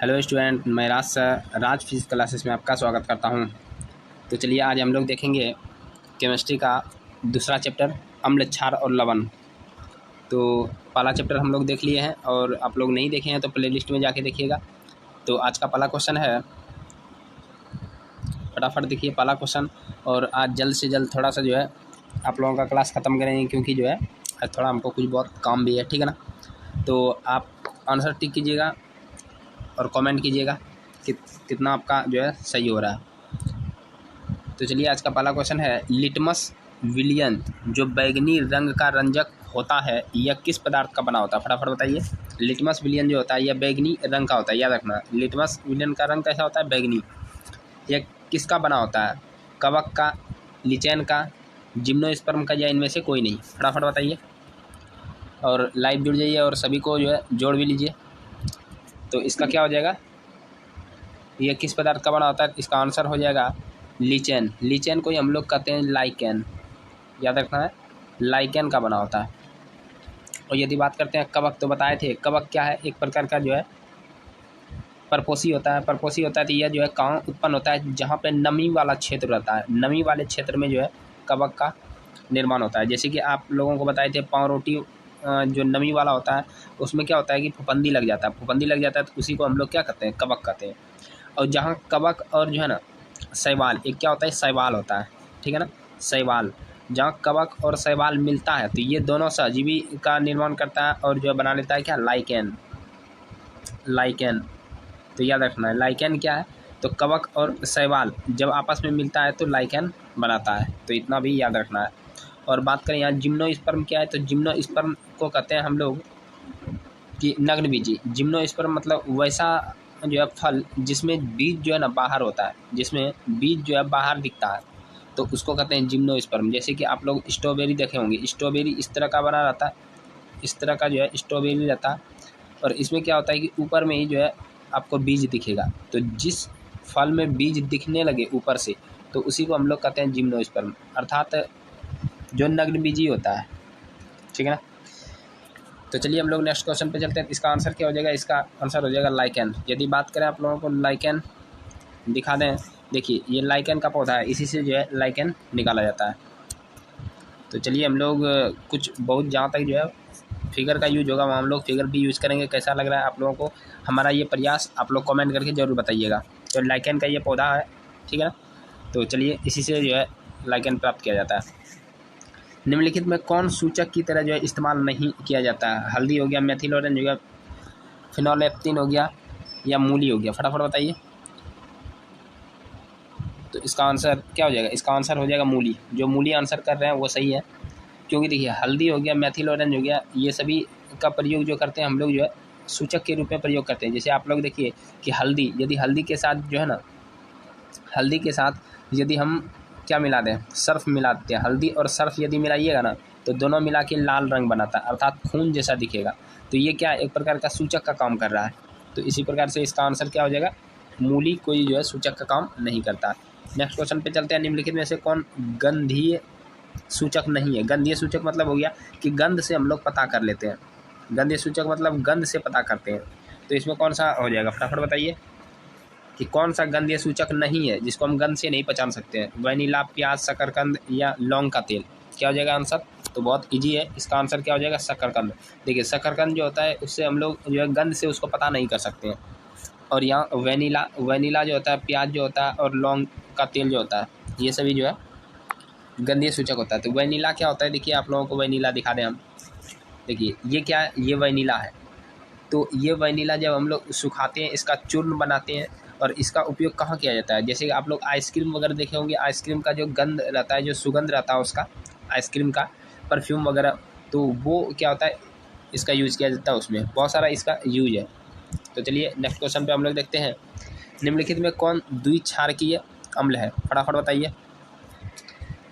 Hello student, मैं राज physics classes में आपका स्वागत करता हूं। तो चलिए आज हम लोग देखेंगे केमिस्ट्री का दूसरा चैप्टर अम्ल, क्षार और लवण। तो पहला चैप्टर हम लोग देख लिए हैं और आप लोग नहीं देखे हैं तो प्लेलिस्ट में जाके देखिएगा। तो आज का पहला क्वेश्चन है, फटाफट देखिए पहला क्वेश्चन। और आज जल्द से जल्द थोड़ा सा जो है आप लोगों का क्लास ख़त्म करेंगे, क्योंकि जो है आज थोड़ा हमको कुछ बहुत काम भी है, ठीक है ना। तो आप आंसर टिक कीजिएगा और कमेंट कीजिएगा कि कितना आपका जो है सही हो रहा है। तो चलिए आज का पहला क्वेश्चन है, लिटमस विलयन जो बैगनी रंग का रंजक होता है यह किस पदार्थ का बना होता है? फटाफट बताइए। लिटमस विलयन जो होता है यह बैगनी रंग का होता है, याद रखना। लिटमस विलयन का रंग कैसा होता है? बैगनी। यह किसका बना होता है? कवक का, लिचेन का, जिम्नोस्पर्म का, या इनमें से कोई नहीं? फटाफट बताइए और लाइव जुड़ जाइए और सभी को जो है जोड़ भी लीजिए। तो इसका क्या हो जाएगा? यह किस पदार्थ का बना होता है? इसका आंसर हो जाएगा लीचेन। लीचेन को ही हम लोग कहते हैं लाइकेन, याद रखना है, लाइकेन का बना होता है। और यदि बात करते हैं कवक, तो बताए थे कवक क्या है? एक प्रकार का जो है परपोषी होता है। परपोषी होता है तो यह जो है कहाँ उत्पन्न होता है? जहाँ पे नमी वाला क्षेत्र रहता है, नमी वाले क्षेत्र में जो है कवक का निर्माण होता है। जैसे कि आप लोगों को बताए थे पाव रोटी जो नमी वाला होता है उसमें क्या होता है कि फफूंदी लग जाता है। फफूंदी लग जाता है तो उसी को हम लोग क्या कहते हैं? कवक कहते हैं। और जहाँ कवक और जो है ना शैवाल, एक क्या होता है? शैवाल होता है, ठीक है ना, शैवाल। जहाँ कवक और शैवाल मिलता है तो ये दोनों सहजीवी का निर्माण करता है और जो है बना लेता है क्या? लाइकेन। लाइकेन, तो याद रखना है लाइकेन क्या है? तो कवक और शैवाल जब आपस में मिलता है तो लाइकेन बनाता है, तो इतना भी याद रखना है। और बात करें यहाँ जिम्नोस्पर्म क्या है? तो जिम्नोस्पर्म को कहते हैं हम लोग कि नग्नबीजी। जिम्नोस्पर्म मतलब वैसा जो है फल जिसमें बीज जो है ना बाहर होता है, जिसमें बीज जो है बाहर दिखता है, तो उसको कहते हैं जिम्नोस्पर्म। जैसे कि आप लोग स्ट्रॉबेरी देखे होंगे, स्ट्रॉबेरी इस तरह का बना रहता है, इस तरह का जो है स्ट्रॉबेरी रहता है। और इसमें क्या होता है कि ऊपर में ही जो है आपको बीज दिखेगा। तो जिस फल में बीज दिखने लगे ऊपर से, तो उसी को हम लोग कहते हैं जिम्नोस्पर्म, अर्थात जो नग्नबीजी होता है, ठीक है ना। तो चलिए हम लोग नेक्स्ट क्वेश्चन पे चलते हैं। इसका आंसर क्या हो जाएगा? इसका आंसर हो जाएगा लाइकेन। यदि बात करें आप लोगों को लाइकेन दिखा दें, देखिए ये लाइकेन का पौधा है, इसी से जो है लाइकेन निकाला जाता है। तो चलिए हम लोग कुछ बहुत जहाँ तक जो है फिगर का यूज होगा वहाँ हम लोग फिगर भी यूज़ करेंगे। कैसा लग रहा है आप लोगों को हमारा ये प्रयास? आप लोग कमेंट करके ज़रूर बताइएगा। तो लाइकेन का ये पौधा है, ठीक है ना। तो चलिए इसी से जो है लाइकेन प्राप्त किया जाता है। निम्नलिखित में कौन सूचक की तरह जो है इस्तेमाल नहीं किया जाता है? हल्दी हो गया, मेथिल ऑरेंज हो गया, फिनोलेप्थिन हो गया, या मूली हो गया? फटाफट बताइए। तो इसका आंसर क्या हो जाएगा? इसका आंसर हो जाएगा मूली। जो मूली आंसर कर रहे हैं वो सही है, क्योंकि देखिए हल्दी हो गया, मेथिल ऑरेंज हो गया, ये सभी का प्रयोग जो करते हैं हम लोग जो है सूचक के रूप में प्रयोग करते हैं। जैसे आप लोग देखिए कि हल्दी, यदि हल्दी के साथ जो है ना, हल्दी के साथ यदि हम क्या मिला दें? सर्फ मिला देते हैं। हल्दी और सर्फ यदि मिलाइएगा ना तो दोनों मिला के लाल रंग बनाता है, अर्थात खून जैसा दिखेगा। तो ये क्या एक प्रकार का सूचक का काम कर रहा है। तो इसी प्रकार से इसका आंसर क्या हो जाएगा? मूली कोई जो है सूचक का काम नहीं करता। नेक्स्ट क्वेश्चन पे चलते हैं। निम्नलिखित में से कौन गंधीय सूचक नहीं है? गंधीय सूचक मतलब हो गया कि गंध से हम लोग पता कर लेते हैं। गंधीय सूचक मतलब गंध से पता करते हैं। तो इसमें कौन सा हो जाएगा? फटाफट बताइए कि कौन सा गंधीय सूचक नहीं है जिसको हम गंध से नहीं पहचान सकते हैं? वैनिला, प्याज, शकरकंद, या लौंग का तेल? क्या हो जाएगा आंसर? तो बहुत इजी है, इसका आंसर क्या हो जाएगा? शकरकंद। देखिए शकरकंद जो होता है उससे हम लोग जो है गंध से उसको पता नहीं कर सकते हैं। और यहाँ वैनिला, वैनिला जो होता है, प्याज जो होता है, और लौंग का तेल जो होता है, ये सभी जो है गंधीय सूचक होता है। तो वैनिला क्या होता है? देखिए आप लोगों को वैनिला दिखा दें हम। देखिए ये क्या है? ये वैनिला है। तो ये वैनिला जब हम लोग सुखाते हैं, इसका चूर्ण बनाते हैं, और इसका उपयोग कहाँ किया जाता है? जैसे कि आप लोग आइसक्रीम वगैरह देखे होंगे, आइसक्रीम का जो गंध रहता है, जो सुगंध रहता है उसका, आइसक्रीम का परफ्यूम वगैरह, तो वो क्या होता है? इसका यूज़ किया जाता है, उसमें बहुत सारा इसका यूज है। तो चलिए नेक्स्ट क्वेश्चन पे हम लोग देखते हैं। निम्नलिखित में कौन द्विक्षारकीय अम्ल है? फटाफट बताइए।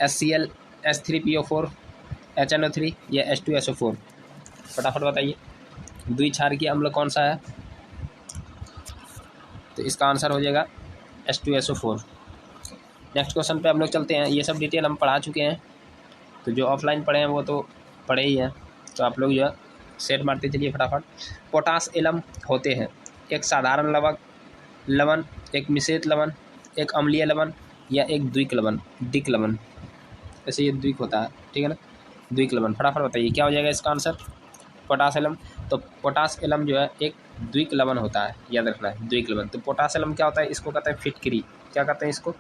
HCl, H3PO4, HNO3, या H2SO4? फटाफट बताइए द्विक्षारकीय अम्ल कौन सा है? तो इसका आंसर हो जाएगा H2SO4। नेक्स्ट क्वेश्चन पे हम लोग चलते हैं। ये सब डिटेल हम पढ़ा चुके हैं, तो जो ऑफलाइन पढ़े हैं वो तो पढ़े ही हैं। तो आप लोग जो है सेट मारते चलिए फटाफट। पोटास एलम होते हैं, एक साधारण लवण, एक मिश्रित लवण, एक अम्लीय लवण या एक द्विक लवण, दिक लवण। ऐसे ये द्विक होता है, ठीक है ना, द्विक लवण। फटाफट बताइए क्या हो जाएगा इसका आंसर, पोटास एलम। तो पोटास एलम जो है एक द्विक लवण होता है, याद रखना है, द्विक लवण। तो पोटास एलम क्या होता है, इसको कहते हैं फिटकरी। क्या कहते हैं इसको,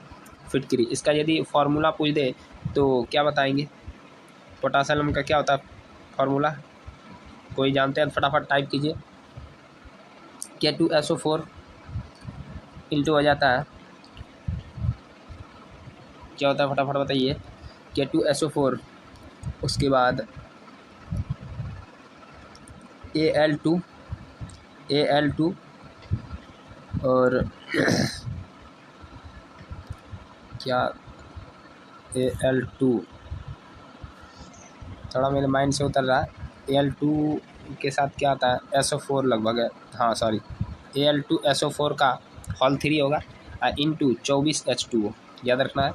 फिटकरी। इसका यदि फार्मूला पूछ दे तो क्या बताएंगे, पोटास एलम का क्या होता है फार्मूला, कोई जानते हैं, फटाफट टाइप कीजिए। K2SO4 इंटू हो जाता है, क्या होता है फटाफट बताइए, K2SO4 उसके बाद Al2 और क्या Al2 थोड़ा मेरे माइंड से उतर रहा है। Al2 के साथ क्या आता है, SO4 लगभग है, हाँ सॉरी, Al2SO4 का होल 3 होगा इंटू 24H2O, याद रखना है।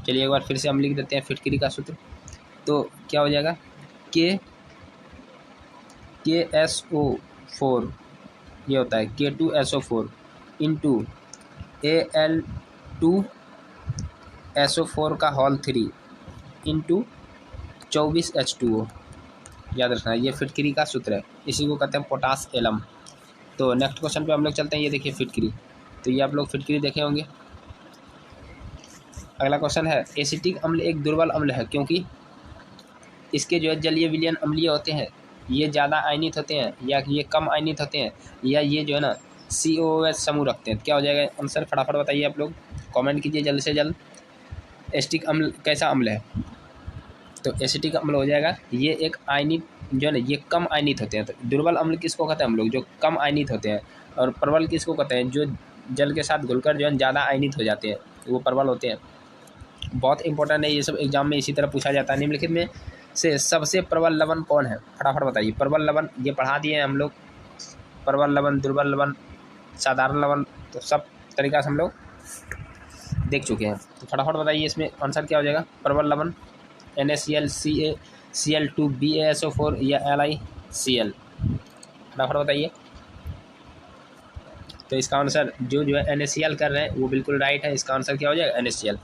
चलिए एक बार फिर से हम लिख देते हैं फिटकरी का सूत्र। तो क्या हो जाएगा, KSO4 ये होता है K2SO4 इंटू Al2SO4 का होल 3 इंटू 24H2O, याद रखना है, ये फिटकरी का सूत्र है, इसी को कहते हैं पोटास एलम। तो नेक्स्ट क्वेश्चन पे हम लोग चलते हैं। ये देखिए फिटकरी, तो ये आप लोग फिटकरी देखे होंगे। अगला क्वेश्चन है, एसिटिक अम्ल एक दुर्बल अम्ल है क्योंकि इसके जो है जलीय विलयन अम्लीय होते हैं, ये ज़्यादा आयनित होते हैं या ये कम आयनित होते हैं, या ये जो है ना COOH समूह रखते हैं। क्या हो जाएगा आंसर, फटाफट बताइए आप लोग, कमेंट कीजिए जल्द से जल्द। एसिटिक अम्ल कैसा अम्ल है, तो एसिटिक अम्ल हो जाएगा ये एक आयनित जो है ना, ये कम आयनित होते हैं। तो दुर्बल अम्ल किसको कहते हैं हम लोग, जो कम आयनित होते हैं, और प्रबल किसको कहते हैं, जो जल के साथ घुलकर जो है ज़्यादा आयनित हो जाते हैं, वो प्रबल होते हैं। बहुत इंपॉर्टेंट है ये सब, एग्जाम में इसी तरह पूछा जाता है। निम्नलिखित में से सबसे प्रबल लवण कौन है, फटाफट बताइए। प्रबल लवण ये पढ़ा दिए हैं हम लोग, प्रबल लवण, दुर्बल लवण, साधारण लवण, तो सब तरीका से हम लोग देख चुके हैं। तो फटाफट बताइए इसमें आंसर क्या हो जाएगा, प्रबल लवण NaCl Cl2 BaSO4 या LiCl, फटाफट बताइए। तो इसका आंसर जो है NaCl कर रहे हैं वो बिल्कुल राइट है, इसका आंसर क्या हो जाएगा NaCl।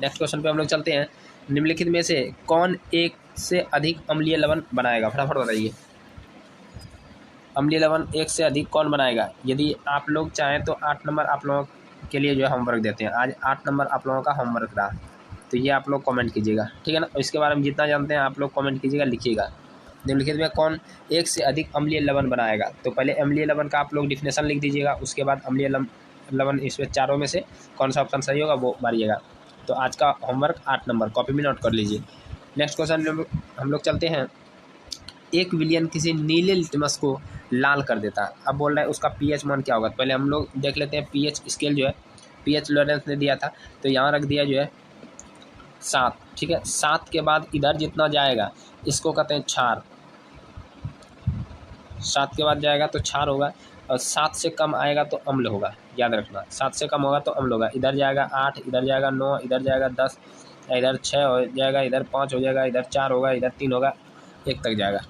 नेक्स्ट क्वेश्चन पे हम लोग चलते हैं। निम्नलिखित में से कौन एक से अधिक अम्लीय लवण बनाएगा, फटाफट बताइए। अम्लीय लवण एक से अधिक कौन बनाएगा, यदि आप लोग चाहें तो 8 नंबर आप लोगों के लिए जो है होमवर्क देते हैं। आज 8 नंबर आप लोगों का होमवर्क रहा, तो ये आप लोग कमेंट कीजिएगा, ठीक है ना। और इसके बारे में जितना जानते हैं आप लोग कमेंट कीजिएगा, लिखिएगा। निम्नलिखित में कौन एक से अधिक अम्लीय लवण बनाएगा, तो पहले अम्लीय लवण का आप लोग डिफिनेशन लिख दीजिएगा, उसके बाद अम्लीय लवण, इसमें चारों में से कौन सा ऑप्शन सही होगा वो मारिएगा। तो आज का होमवर्क 8 नंबर कॉपी में नोट कर लीजिए। नेक्स्ट क्वेश्चन हम लोग चलते हैं। एक विलयन किसी नीले लिटमस को लाल कर देता है, अब बोल रहे हैं उसका pH मान क्या होगा। पहले हम लोग देख लेते हैं pH स्केल जो है, pH लॉरेंस ने दिया था, तो यहाँ रख दिया जो है 7, ठीक है। 7 के बाद इधर जितना जाएगा इसको कहते हैं क्षार, 7 के बाद जाएगा तो क्षार होगा, और 7 से कम आएगा तो अम्ल होगा, याद रखना। 7 से कम होगा तो अम्ल होगा। इधर जाएगा 8, इधर जाएगा 9, इधर जाएगा 10, इधर 6 हो जाएगा, इधर 5 हो जाएगा, इधर 4 होगा, इधर 3 होगा, 1 तक जाएगा।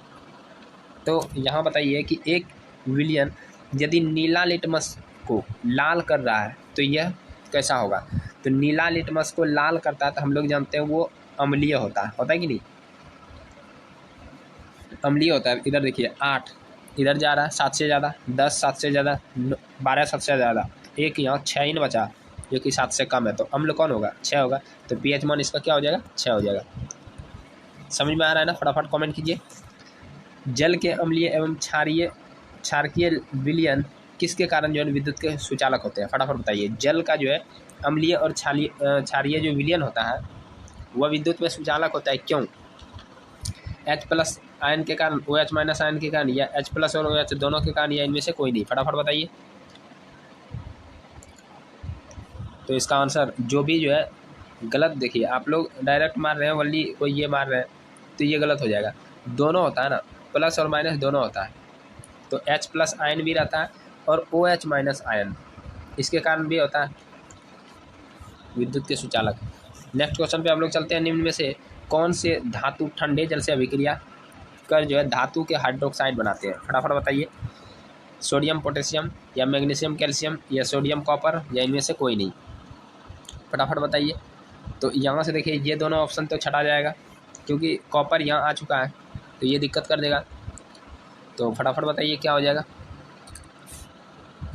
तो यहाँ बताइए कि एक विलयन यदि नीला लिटमस को लाल कर रहा है तो यह कैसा होगा। तो नीला लिटमस को लाल करता है तो हम लोग जानते हैं वो अम्लीय होता है कि नहीं, अम्लीय होता है। इधर देखिए 8 इधर जा रहा है 7 से ज़्यादा, 10 7 से ज़्यादा, 12 7 से ज़्यादा, एक यहाँ 6 ही बचा जो कि 7 से कम है, तो अम्ल कौन होगा, 6 होगा। तो pH मान इसका क्या हो जाएगा, 6 हो जाएगा। समझ में आ रहा है ना, फटाफट कमेंट कीजिए। जल के अम्लीय एवं क्षारकीय विलयन किसके कारण जो है विद्युत के सुचालक होते हैं, फटाफट बताइए। जल का जो है अम्लीय और क्षारीय जो विलयन होता है वह विद्युत में सुचालक होता है, क्यों। H+ आयन के कारण, OH- आयन के कारण, या H+ और OH दोनों के कारण, या इनमें से कोई नहीं, फटाफट बताइए। तो इसका आंसर जो भी जो है गलत, देखिए आप लोग डायरेक्ट मार रहे हैं वली कोई ये मार रहे हैं, तो ये गलत हो जाएगा। दोनों होता है ना, प्लस और माइनस दोनों होता है। तो H+ आयन भी रहता है और OH- आयन, इसके कारण भी होता है विद्युत के सुचालक। नेक्स्ट क्वेश्चन पे हम लोग चलते हैं। निम्न में से कौन से धातु ठंडे जल से अभिक्रिया कर जो है धातु के हाइड्रोक्साइड बनाते हैं, फटाफट बताइए। सोडियम पोटेशियम या मैग्नीशियम कैल्शियम या सोडियम कॉपर या इनमें से कोई नहीं। फटाफट बताइए। तो यहाँ से देखिए ये दोनों ऑप्शन तो छटा जाएगा क्योंकि कॉपर यहाँ आ चुका है तो ये दिक्कत कर देगा। तो फटाफट बताइए क्या हो जाएगा।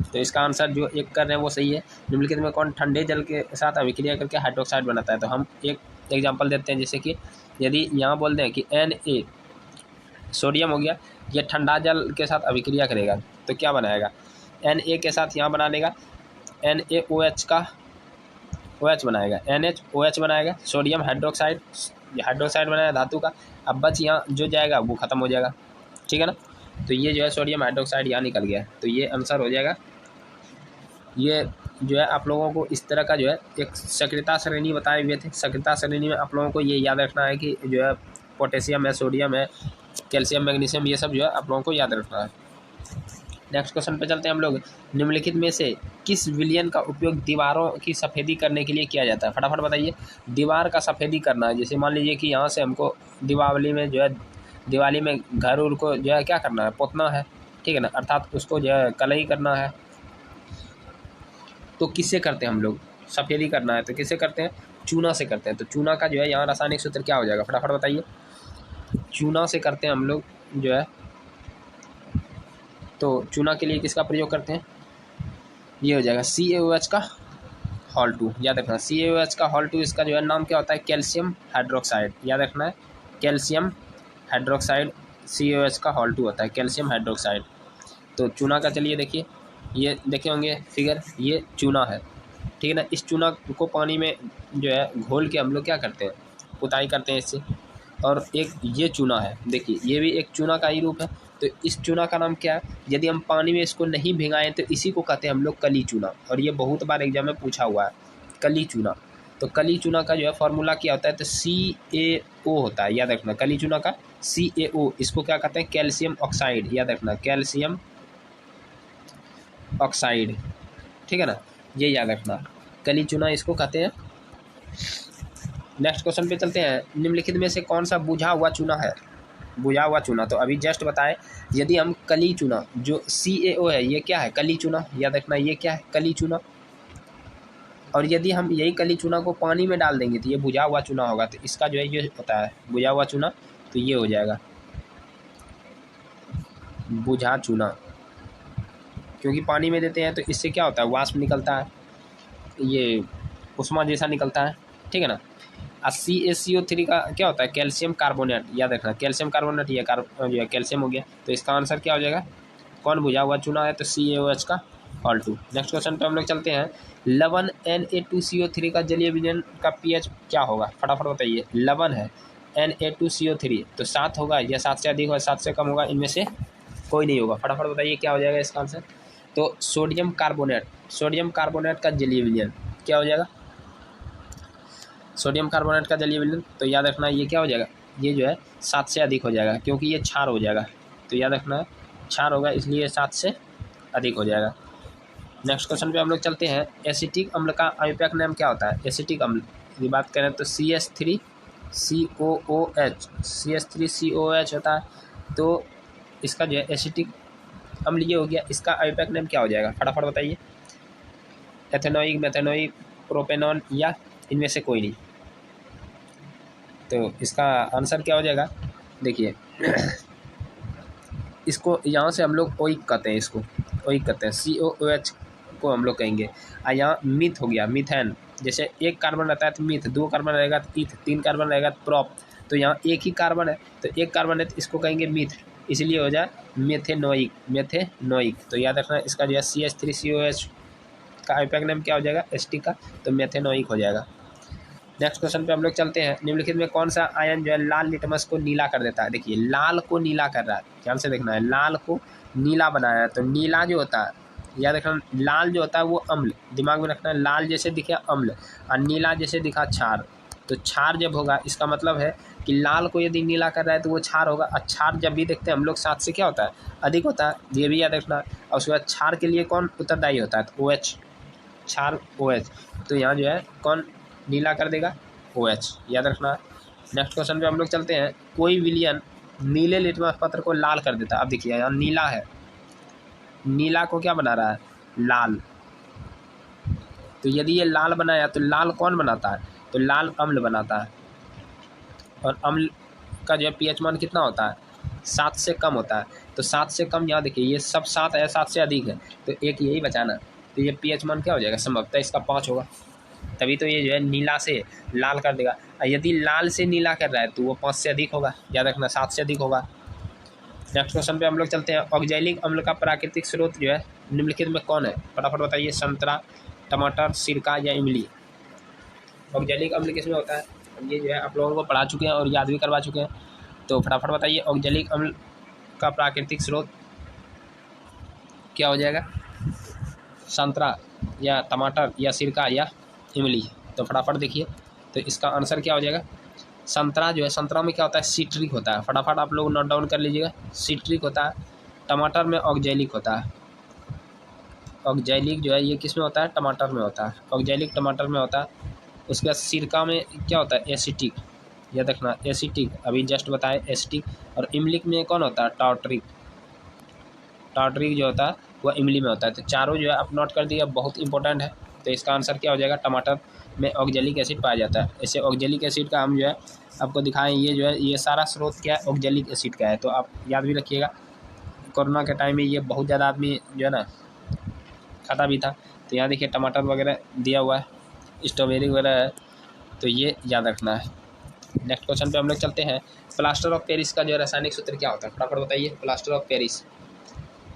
तो इसका आंसर जो एक कर रहे हैं वो सही है। निम्नलिखित में कौन ठंडे जल के साथ अभिक्रिया करके हाइड्रोक्साइड बनाता है। तो हम एक एग्जांपल देते हैं, जैसे कि यदि यहाँ बोल दें कि Na सोडियम हो गया, ये ठंडा जल के साथ अभिक्रिया करेगा तो क्या बनाएगा, Na के साथ यहाँ बना लेगा NaOH का OH बनाएगा, NHOH बनाएगा, सोडियम हाइड्रोक्साइड बनाएगा धातु का। अब बच यहाँ जो जाएगा वो ख़त्म हो जाएगा, ठीक है ना। तो ये जो है सोडियम हाइड्रोक्साइड यहाँ निकल गया, तो ये आंसर हो जाएगा। ये जो है आप लोगों को इस तरह का जो है एक सक्रियता श्रेणी बताए हुए थे। सक्रियता श्रेणी में आप लोगों को ये याद रखना है कि जो है पोटेशियम है, सोडियम है, कैल्शियम, मैग्नीशियम, ये सब जो है आप लोगों को याद रखना है। नेक्स्ट क्वेश्चन पे चलते हैं हम लोग। निम्नलिखित में से किस विलयन का उपयोग दीवारों की सफ़ेदी करने के लिए किया जाता है। फटाफट बताइए। दीवार का सफ़ेदी करना है, जैसे मान लीजिए कि यहाँ से हमको दिवाली में घर उर को जो है क्या करना है, पोतना है, ठीक है ना, अर्थात उसको जो है कलई करना है। तो किससे करते हैं हम लोग, सफ़ेदी करना है तो किससे करते हैं, चूना से करते हैं। तो चूना का जो है यहाँ रासायनिक सूत्र क्या हो जाएगा, फटाफट बताइए। चूना से करते हैं हम लोग जो है, तो चूना के लिए किसका प्रयोग करते हैं, ये हो जाएगा CaOH का हॉल 2, याद रखना। CaOH का हॉल 2 इसका जो है नाम क्या होता है, कैल्शियम हाइड्रोक्साइड, याद रखना है, कैल्शियम हाइड्रोक्साइड CaOH का हॉल 2 होता है, कैल्शियम हाइड्रोक्साइड। तो चूना का चलिए देखिए, ये देखे होंगे फिगर, ये चूना है, ठीक है ना। इस चूना को पानी में जो है घोल के हम लोग क्या करते हैं, पुताई करते हैं इससे। और एक ये चूना है, देखिए ये भी एक चूना का ही रूप है। तो इस चूना का नाम क्या है, यदि हम पानी में इसको नहीं भिगाएं तो इसी को कहते हैं हम लोग कली चूना। और ये बहुत बार एग्जाम में पूछा हुआ है, कली चूना। तो कली चूना का जो है फॉर्मूला क्या होता है, तो CaO होता है, याद रखना। कली चूना का CaO, इसको क्या कहते हैं, कैल्शियम ऑक्साइड, याद रखना, कैल्शियम ऑक्साइड, ठीक है ना, ये याद रखना, कली चूना इसको कहते हैं। नेक्स्ट क्वेश्चन पे चलते हैं। निम्नलिखित में से कौन सा बुझा हुआ चूना है, बुझा हुआ चूना। तो अभी जस्ट बताए, यदि हम कली चूना जो CaO है, ये क्या है, कली चूना, याद रखना, ये क्या है, कली चूना। और यदि हम यही कली चूना को पानी में डाल देंगे तो ये बुझा हुआ चूना होगा। तो इसका जो है ये होता है बुझा हुआ चूना, तो ये हो जाएगा बुझा चूना। क्योंकि पानी में देते हैं तो इससे क्या होता है, वाष्प निकलता है, ये उष्मा जैसा निकलता है, ठीक है ना। CaCO3 का क्या होता है, कैल्शियम कार्बोनेट, याद रखना, कैल्शियम कार्बोनेट, ये जो है कैल्शियम हो गया। तो इसका आंसर क्या हो जाएगा, कौन बुझा हुआ चूना है, तो CaOH का हॉल 2। नेक्स्ट क्वेश्चन पे हम लोग चलते हैं। लवण Na2CO3 का जलीय विलयन का pH क्या होगा, फटाफट बताइए। लवण है Na2CO3, तो 7 होगा या 7 से अधिक होगा, 7 से कम होगा, इनमें से कोई नहीं होगा। फटाफट बताइए क्या हो जाएगा इसका आंसर। तो सोडियम कार्बोनेट का जलीय विलयन क्या हो जाएगा, सोडियम कार्बोनेट का जलीय विलयन। तो याद रखना ये क्या हो जाएगा, ये जो है 7 से अधिक हो जाएगा, क्योंकि ये क्षार हो जाएगा। तो याद रखना है क्षार होगा, इसलिए 7 से अधिक हो जाएगा। नेक्स्ट क्वेश्चन पे हम लोग चलते हैं। एसिटिक अम्ल का आयुर्वेदिक नाम क्या होता है। एसिटिक अम्ल की बात करें तो CH3COOH होता है। तो इसका जो है एसिटिक अम्ल ये हो गया, इसका आयुर्वेदिक नाम क्या हो जाएगा, फटाफट बताइए। एथेनोइक, मेथेनोइक, प्रोपेनॉन या इनमें से कोई नहीं। तो इसका आंसर क्या हो जाएगा, देखिए इसको यहाँ से हम लोग ओइक कहते हैं, इसको ओइक कहते हैं, COOH को हम लोग कहेंगे। और यहाँ मीथ हो गया, मीथेन, जैसे एक कार्बन रहता है तो मीथ, 2 कार्बन रहेगा तो ईथ, 3 कार्बन रहेगा तो प्रॉप। तो यहाँ एक ही कार्बन है, तो एक कार्बन है तो इसको कहेंगे मीथ, इसलिए हो जाए मेथेनोइक। तो याद रखना इसका जो है CH3COH का आयुर्वेदिक नाम क्या हो जाएगा, एसिटिक का, तो मेथेनोइक हो जाएगा। नेक्स्ट क्वेश्चन पे हम लोग चलते हैं। निम्नलिखित में कौन सा आयन जो है लाल लिटमस को नीला कर देता है। देखिए लाल को नीला कर रहा है, ध्यान से देखना है, लाल को नीला बनाया है। तो नीला जो होता है, याद रखना, लाल जो होता है वो अम्ल, दिमाग में रखना है, लाल जैसे दिखे अम्ल और नीला जैसे दिखा क्षार। तो क्षार जब होगा इसका मतलब है कि लाल को यदि नीला कर रहा है तो वो क्षार होगा। और क्षार जब भी देखते हैं हम लोग 7 से क्या होता है, अधिक होता है, ये भी याद रखना है। और उसके बाद क्षार के लिए कौन उत्तरदायी होता है, तो OH, क्षार OH। तो यहाँ जो है कौन नीला कर देगा, OH, याद रखना। नेक्स्ट क्वेश्चन पे हम लोग चलते हैं। कोई विलयन नीले लिटमस पत्र को लाल कर देता है। अब देखिए यहाँ नीला है, नीला को क्या बना रहा है, लाल। तो यदि ये लाल बनाया तो लाल कौन बनाता है, तो लाल अम्ल बनाता है। और अम्ल का जो है पीएच मान कितना होता है, 7 से कम होता है। तो 7 से कम, यहाँ देखिए ये सब 7 है, 7 से अधिक है, तो एक यही बचाना। तो ये पीएच मान क्या हो जाएगा, संभवतः इसका 5 होगा। तभी तो ये जो है नीला से लाल कर देगा। यदि लाल से नीला कर रहा है तो वो 5 से अधिक होगा, याद रखना 7 से अधिक होगा। नेक्स्ट क्वेश्चन पे हम लोग चलते हैं। ऑक्जेलिक अम्ल का प्राकृतिक स्रोत जो है निम्नलिखित में कौन है, फटाफट बताइए। संतरा, टमाटर, सिरका या इमली। ऑक्जेलिक अम्ल किसमें होता है, ये जो है आप लोगों को पढ़ा चुके हैं और याद भी करवा चुके हैं। तो फटाफट बताइए ऑक्जेलिक अम्ल का प्राकृतिक स्रोत क्या हो जाएगा, संतरा या टमाटर या सिरका या इमली। तो फटाफट देखिए, तो इसका आंसर क्या हो जाएगा, संतरा जो है, संतरा में क्या होता है, सिट्रिक होता है। फटाफट आप लोग नोट डाउन कर लीजिएगा, सिट्रिक होता है। टमाटर में ऑक्जेलिक होता है। ऑक्जेलिक जो है ये किस में होता है, टमाटर में होता है। ऑक्जेलिक टमाटर में होता है। उसके बाद सिरका में क्या होता है, एसिटिक, याद रखना एसिटिक, अभी जस्ट बताए एसिटिक। और इमलिक में कौन होता है, टार्टरिक। टार्टरिक जो होता है वह इमली में होता है। तो चारों जो है आप नोट कर दिया, बहुत इंपॉर्टेंट है। तो इसका आंसर क्या हो जाएगा, टमाटर में ऑक्जेलिक एसिड पाया जाता है। ऐसे ऑक्जेलिक एसिड का हम जो है आपको दिखाएं, ये जो है ये सारा स्रोत क्या है, ऑक्जेलिक एसिड का है। तो आप याद भी रखिएगा, कोरोना के टाइम में ये बहुत ज़्यादा आदमी जो है ना खाता भी था। तो यहाँ देखिए टमाटर वगैरह दिया हुआ है, स्ट्रॉबेरी वगैरह है, तो ये याद रखना है। नेक्स्ट क्वेश्चन पे हम लोग चलते हैं। प्लास्टर ऑफ पेरिस का जो रासायनिक सूत्र क्या होता है, फटाफट बताइए। प्लास्टर ऑफ पेरिस,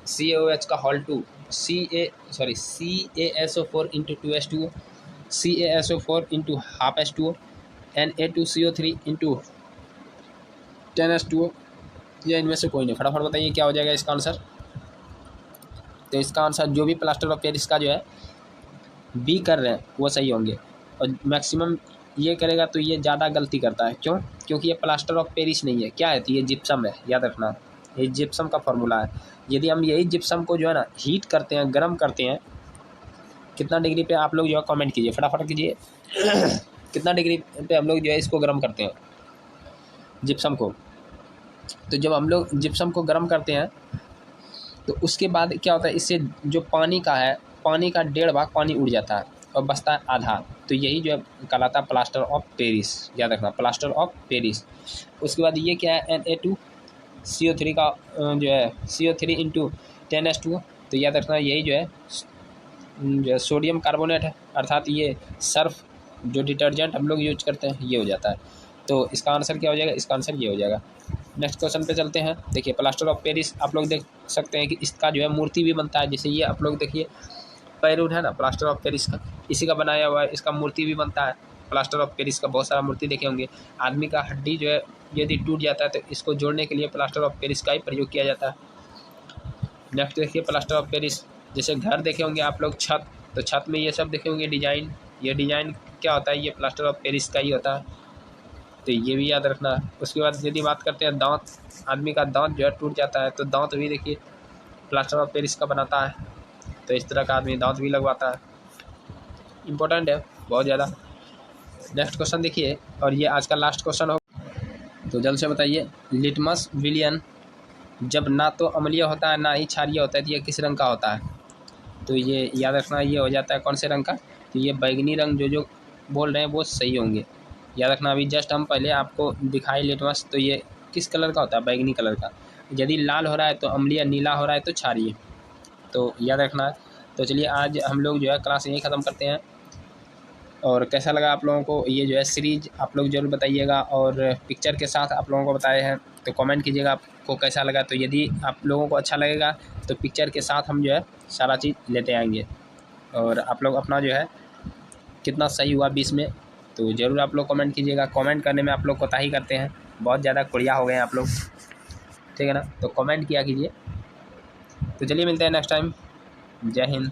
CaOH का whole 2, CaSO4 into 2H2O, CaSO4 into half H2O, Na2CO3 into 10H2O, या इनमें से कोई नहीं। फटाफट बताइए क्या हो जाएगा इसका आंसर। तो इसका आंसर जो भी प्लास्टर ऑफ पेरिस का जो है बी कर रहे हैं वो सही होंगे, और मैक्सिमम ये करेगा तो ये ज़्यादा गलती करता है। क्यों, क्योंकि ये प्लास्टर ऑफ पेरिस नहीं है, क्या है, तो ये जिप्सम है, याद रखना ये जिप्सम का फॉर्मूला है। यदि हम यही जिप्सम को जो है ना हीट करते हैं, गर्म करते हैं, कितना डिग्री पे आप लोग जो है कमेंट कीजिए, फटाफट कीजिए कितना डिग्री पे हम लोग जो है इसको गर्म करते हैं, जिप्सम को। तो जब हम लोग जिप्सम को गर्म करते हैं तो उसके बाद क्या होता है, इससे जो पानी का है, पानी का 1.5 भाग पानी उड़ जाता है और बचता है आधा। तो यही जो है कहलाता है प्लास्टर ऑफ पेरिस, याद रखना प्लास्टर ऑफ पेरिस। उसके बाद ये क्या है, Na2CO3 का जो है CO3 इंटू 10H2O। तो याद रखना यही जो है सोडियम कार्बोनेट है, अर्थात ये सर्फ जो डिटर्जेंट हम लोग यूज करते हैं ये हो जाता है। तो इसका आंसर क्या हो जाएगा, इसका आंसर ये हो जाएगा। नेक्स्ट क्वेश्चन पे चलते हैं। देखिए प्लास्टर ऑफ पेरिस आप लोग देख सकते हैं कि इसका जो है मूर्ति भी बनता है। जैसे ये आप लोग देखिए पैरून है ना प्लास्टर ऑफ पेरिस का, इसी का बनाया हुआ है, इसका मूर्ति भी बनता है। प्लास्टर ऑफ पेरिस का बहुत सारा मूर्ति देखे होंगे। आदमी का हड्डी जो है यदि टूट जाता है तो इसको जोड़ने के लिए प्लास्टर ऑफ पेरिस का ही प्रयोग किया जाता है। नेक्स्ट देखिए प्लास्टर ऑफ पेरिस, जैसे घर देखे होंगे आप लोग, छत, तो छत में ये सब देखे होंगे डिजाइन, ये डिजाइन क्या होता है, ये प्लास्टर ऑफ पेरिस का ही होता है। तो ये भी याद रखना है। उसके बाद यदि बात करते हैं दांत, आदमी का दांत जो है टूट जाता है तो दांत भी देखिए प्लास्टर ऑफ पेरिस का बनाता है। तो इस तरह का आदमी दांत भी लगवाता है, इंपॉर्टेंट है बहुत ज़्यादा। नेक्स्ट क्वेश्चन देखिए, और ये आज का लास्ट क्वेश्चन हो, तो जल्द से बताइए। लिटमस विलियन जब ना तो अम्लीय होता है ना ही क्षारीय होता है तो ये किस रंग का होता है। तो ये याद रखना ये हो जाता है कौन से रंग का, तो ये बैगनी रंग जो बोल रहे हैं वो सही होंगे, याद रखना। अभी जस्ट हम पहले आपको दिखाए लिटमस, तो ये किस कलर का होता है, बैगनी कलर का। यदि लाल हो रहा है तो अम्लीय, नीला हो रहा है तो क्षारीय, तो याद रखना। तो चलिए आज हम लोग जो है क्लास यहीं ख़त्म करते हैं। और कैसा लगा आप लोगों को ये जो है सीरीज, आप लोग ज़रूर बताइएगा। और पिक्चर के साथ आप लोगों को बताए हैं तो कमेंट कीजिएगा आपको कैसा लगा। तो यदि आप लोगों को अच्छा लगेगा तो पिक्चर के साथ हम जो है सारा चीज़ लेते आएंगे। और आप लोग अपना जो है कितना सही हुआ 20 में, तो ज़रूर आप लोग कमेंट कीजिएगा। कमेंट करने में आप लोग कोताही करते हैं, बहुत ज़्यादा कुड़िया हो गए हैं आप लोग, ठीक है ना। तो कमेंट किया कीजिए। तो चलिए मिलते हैं नेक्स्ट टाइम। जय हिंद।